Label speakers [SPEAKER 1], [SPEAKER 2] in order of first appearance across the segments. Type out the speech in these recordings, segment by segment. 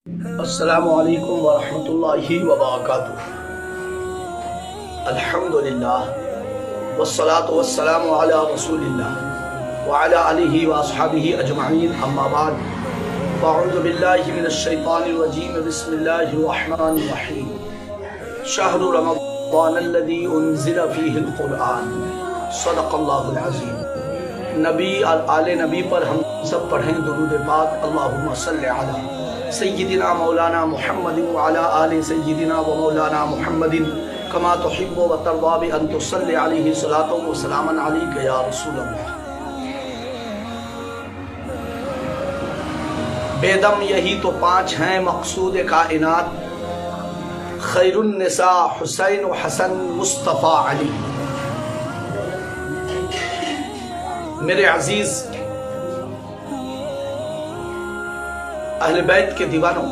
[SPEAKER 1] السلام علیکم ورحمۃ اللہ وبرکاتہ۔ الحمدللہ والصلاة والسلام علی رسول اللہ وعلی آلہ واصحابہ اجمعین، اما بعد فاعوذ باللہ من الشیطان الرجیم، بسم اللہ الرحمن الرحیم۔ شہر رمضان الذی انزل فیہ القرآن، صدق اللہ العظیم۔ نبی اور آل نبی پر ہم سب پڑھیں درود پاک، اللہم صلی علی سیدنا مولانا محمد وعلی آل سیدنا و مولانا محمد کما تحب و ترضی بأن تصلی علیہ صلاۃ و سلام علیک یا رسول اللہ۔ بیدم یہی تو پانچ ہیں مقصود کائنات، خیر النساء حسین و حسن مصطفیٰ علی۔ میرے عزیز اہل بیت کے دیوانوں،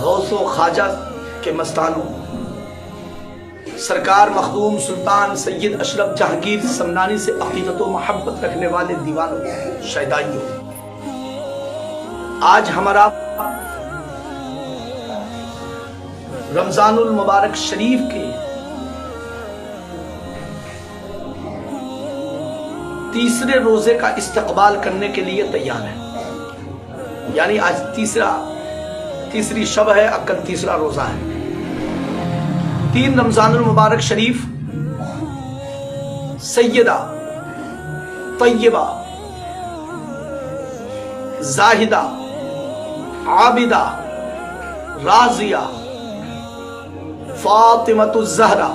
[SPEAKER 1] غوث و خواجہ کے مستانوں، سرکار مخدوم سلطان سید اشرف جہانگیر سمنانی سے عقیدت و محبت رکھنے والے دیوانوں، شیدائیوں، آج ہمارا رمضان المبارک شریف کے تیسرے روزے کا استقبال کرنے کے لیے تیار ہے، یعنی آج تیسری شب ہے، کل تیسرا روزہ ہے۔ 3 رمضان المبارک شریف سیدہ طیبہ زاہدہ عابدہ راضیہ فاطمۃ الزہرا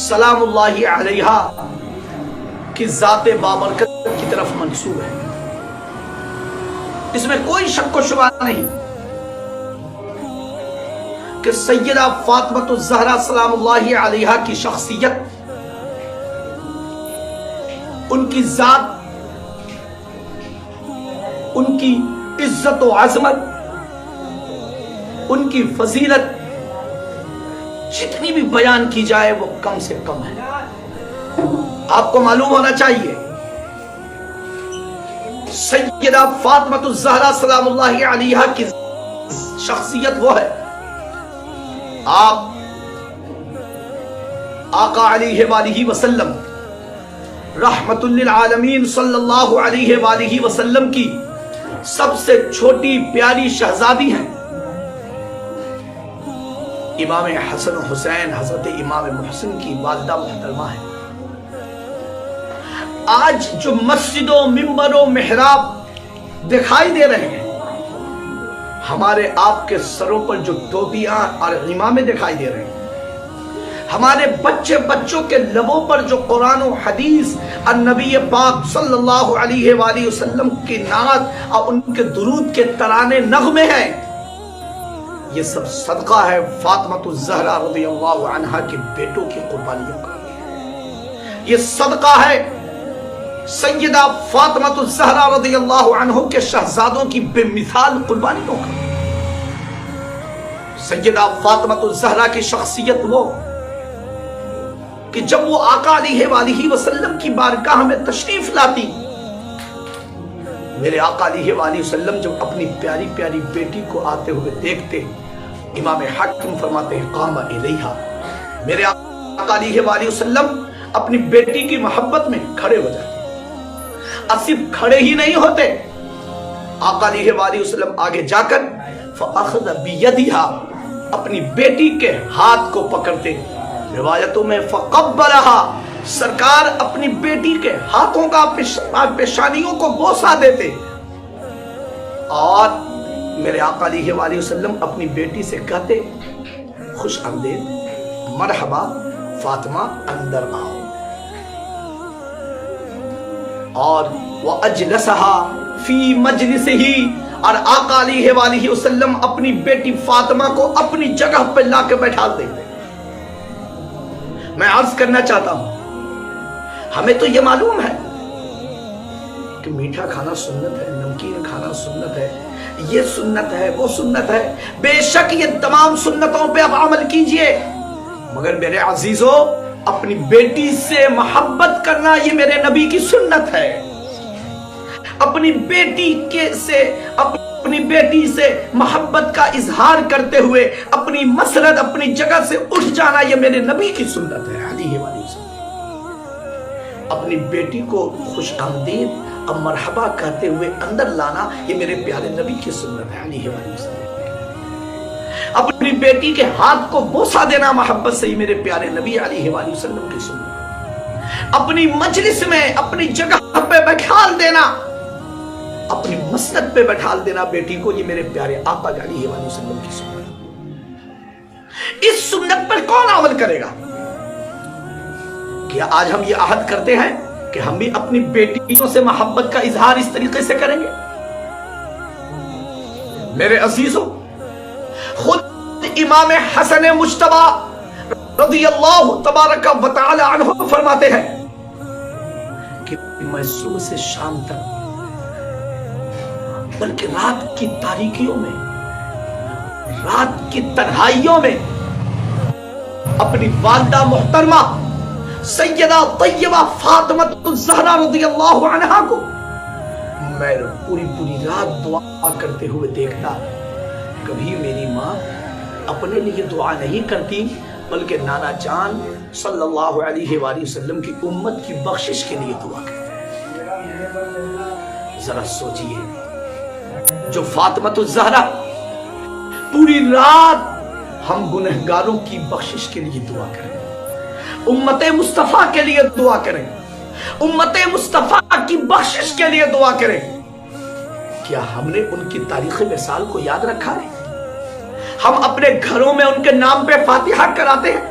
[SPEAKER 1] سلام اللہ علیہا کی ذات بابرکت کی طرف منسوب ہے، اس میں کوئی شک و شبہ نہیں کہ سیدہ فاطمۃ الزہرا سلام اللہ علیہا کی شخصیت، ان کی ذات، ان کی عزت و عظمت، ان کی فضیلت جتنی بھی بیان کی جائے وہ کم سے کم ہے۔ آپ کو معلوم ہونا چاہیے سیدہ فاطمۃ الزہرا سلام اللہ علیہا کی شخصیت وہ ہے، آپ آقا علیہ وآلہ وسلم رحمت للعالمین صلی اللہ علیہ وآلہ وسلم کی سب سے چھوٹی پیاری شہزادی ہیں۔ امام حسن و حسین حضرت امام محسن کی والدہ محترمہ ہے۔ آج جو مسجد و ممبر و محراب دکھائی دے رہے ہیں، ہمارے آپ کے سروں پر جو ٹوپیاں اور عمامے دکھائی دے رہے ہیں، ہمارے بچوں کے لبوں پر جو قرآن و حدیث اور نبی پاک صلی اللہ علیہ وآلہ وسلم کی نعت اور ان کے درود کے ترانے نغمے ہیں، یہ سب صدقہ ہے فاطمۃ الزہرا رضی اللہ عنہا کے بیٹوں کی قربانیوں کا۔ یہ صدقہ ہے سیدہ فاطمۃ الزہرا رضی اللہ عنہ کے شہزادوں کی بے مثال قربانیوں کا۔ سیدہ فاطمۃ الزہرا کی شخصیت وہ کہ جب وہ آقا علیہ وآلہ وسلم کی بارگاہ میں تشریف لاتی، میرے آقا علیہ وآلہ وسلم جب اپنی پیاری پیاری بیٹی کو آتے ہوئے دیکھتے، امام حاکم فرماتے ہیں قام الیہا، میرے آقا علیہ وآلہ وسلم اپنی بیٹی کی محبت میں کھڑے ہو جاتے، صرف کھڑے ہی نہیں ہوتے، آقا علیہ وآلہ وسلم آگے جا کر فَأَخَذَ بِيَدِهَا اپنی بیٹی کے ہاتھ کو پکڑتے، روایتوں میں فَقَبَّلَهَا سرکار اپنی بیٹی کے ہاتھوں کا پیشانیوں کو بوسہ دیتے، اور میرے آقا علیہ وآلہ وسلم اپنی بیٹی سے کہتے خوش آمدید، مرحبا فاطمہ، اندر آؤ، اور وَأَجْلَسَهَا فِي مَجْلِسِهِ اور آقا علیہ وآلہ وسلم اپنی بیٹی فاطمہ کو اپنی جگہ پہ لا کے بیٹھا دیتے۔ میں عرض کرنا چاہتا ہوں، ہمیں تو یہ معلوم ہے کہ میٹھا کھانا سنت ہے، نمکین کھانا سنت ہے، یہ سنت ہے، وہ سنت ہے، بے شک یہ تمام سنتوں پہ اب عمل کیجئے، مگر میرے عزیزو اپنی بیٹی سے محبت کرنا یہ میرے نبی کی سنت ہے۔ اپنی بیٹی سے محبت کا اظہار کرتے ہوئے اپنی مسرت اپنی جگہ سے اٹھ جانا، یہ میرے نبی کی سنت ہے علیہ وسلم۔ اپنی بیٹی کو خوش آمدید اور مرحبا کہتے ہوئے اندر لانا، یہ میرے پیارے نبی کی سنت ہے علیہ وسلم۔ اپنی بیٹی کے ہاتھ کو بوسہ دینا محبت سے، یہ میرے پیارے نبی علیہ وسلم کی سنت ہے۔ اپنی مجلس میں اپنی جگہ پہ بٹھال دینا، اپنی مسند پہ بٹھال دینا بیٹی کو، یہ میرے پیارے آقا علیہ وسلم کی سنت ہے۔ اس سنت پر کون عمل کرے گا؟ کیا آج ہم یہ عہد کرتے ہیں کہ ہم بھی اپنی بیٹیوں سے محبت کا اظہار اس طریقے سے کریں گے؟ میرے عزیزوں، خود امام حسن مجتبی رضی اللہ تبارک و تعالی عنہ فرماتے ہیں کہ میں صبح سے شام تک، بلکہ رات کی تاریکیوں میں، رات کی تنہائیوں میں اپنی والدہ محترمہ سیدہ طیبہ فاطمہ الزہرا رضی اللہ عنہا کو میں پوری رات دعا کرتے ہوئے دیکھتا۔ کبھی میری ماں اپنے لیے دعا نہیں کرتی، بلکہ نانا جان صلی اللہ علیہ وآلہ وسلم کی امت کی بخشش کے لیے دعا کرتی۔ ذرا سوچئے، جو فاطمہ الزہرا پوری رات ہم گنہگاروں کی بخشش کے لیے دعا کریں، امت مصطفیٰ کے لیے دعا کریں، امت مصطفیٰ کی بخشش کے لیے دعا کریں، کیا ہم نے ان کی تاریخ وصال کو یاد رکھا ہے؟ ہم اپنے گھروں میں ان کے نام پہ فاتحہ کراتے ہیں،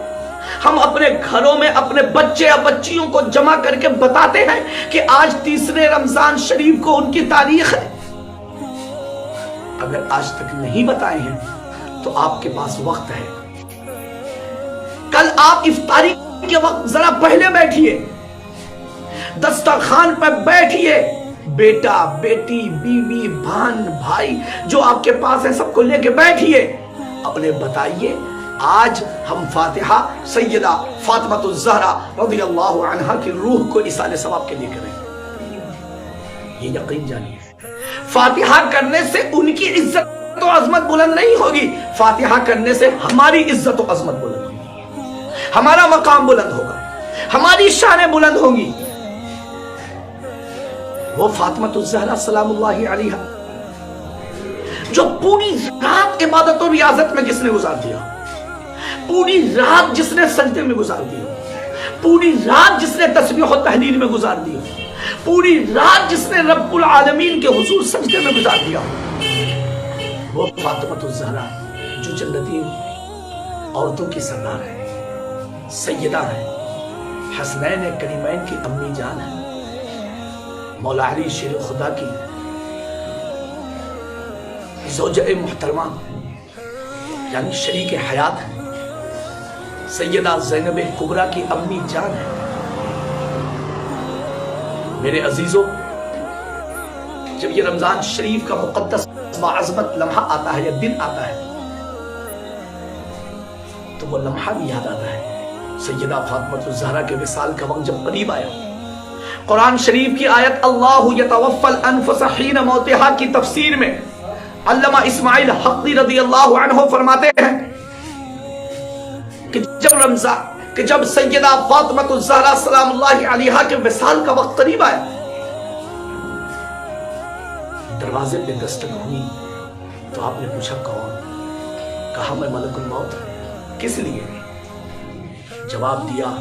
[SPEAKER 1] ہم اپنے گھروں میں اپنے بچے یا بچیوں کو جمع کر کے بتاتے ہیں کہ آج 30 رمضان شریف کو ان کی تاریخ ہے۔ اگر آج تک نہیں بتائے ہیں تو آپ کے پاس وقت ہے، کل آپ افطاری کے وقت ذرا پہلے بیٹھیے، دسترخوان پر بیٹھیے، بیٹا بیٹی بیوی بہن بھائی جو آپ کے پاس ہے سب کو لے کے بیٹھیے، اپنے بتائیے آج ہم فاتحہ سیدہ فاطمہ الزہرا رضی اللہ عنہا کی روح کو ایصال ثواب کے لیے کریں۔ یہ یقین جانیے، فاتحہ کرنے سے ان کی عزت و عظمت بلند نہیں ہوگی، فاتحہ کرنے سے ہماری عزت و عظمت بلند ہوگی، ہمارا مقام بلند ہوگا، ہماری شانیں بلند ہوں گی۔ وہ فاطمہ الزہرا سلام اللہ علیہا جو پوری رات عبادت و ریاضت میں جس نے گزار دیا، پوری رات جس نے سجدے میں گزار دیا، پوری رات جس نے تسبیح و تحلیل میں گزار دیا، پوری رات جس نے رب العالمین کے حضور سجدے میں گزار دیا، وہ فاطمہ الزہرا جو جنتی عورتوں کی سردار ہے، سیدہ ہے، حسنین کریمین کی امی جان ہے، مولا علی شیر خدا کی زوجہ محترمہ یعنی شریک حیات ہے، سیدہ زینب کبریٰ کی امی جان ہے۔ میرے عزیزوں، جب یہ رمضان شریف کا مقدس باعظمت لمحہ آتا ہے یا دن آتا ہے تو وہ لمحہ بھی یاد آتا ہے سیدہ فاطمہ الزہرا کے وصال کا وقت جب قریب آیا۔ قرآن شریف کی آیت اللہ یتوفی الانفس حین موتہا کی تفسیر میں علامہ اسماعیل حقی رضی اللہ عنہ فرماتے ہیں کہ جب سیدہ فاطمہ الزہرا سلام اللہ علیہا کے وصال کا وقت قریب آیا، دروازے پہ دستک ہوئی تو آپ نے پوچھا کون؟ کہا میں ملک الموت، کس لیے؟ جواب دیا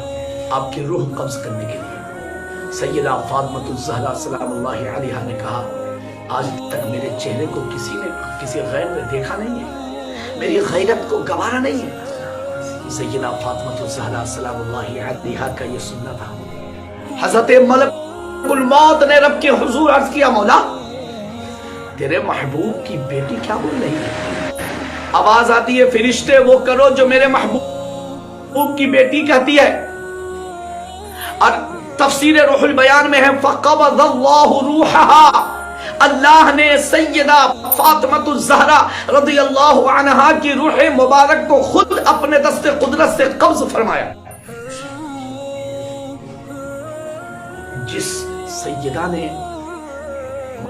[SPEAKER 1] آپ کی روح قبض کرنے کے لیے۔ سیدہ فاطمہ الزہرا سلام اللہ علیہا نے کہا آج تک میرے چہرے کو کسی غیر نے دیکھا نہیں ہے، میری غیرت کو گوارا نہیں ہے۔ سیدہ فاطمہ الزہرا سلام اللہ علیہا کا یہ سننا تھا۔ حضرت ملک الموت نے رب کے حضور عرض کیا مولا تیرے محبوب کی بیٹی کیا بول رہی ہے؟ آواز آتی ہے فرشتے وہ کرو جو میرے محبوب کی بیٹی کہتی ہے، اور تفسیر روح البیان میں ہے فَقَبَضَ اللَّهُ رُوحَهَا، اللہ نے سیدہ فاطمہ الزہرا رضی اللہ عنہا کی روح مبارک کو خود اپنے دست قدرت سے قبض فرمایا۔ جس سیدہ نے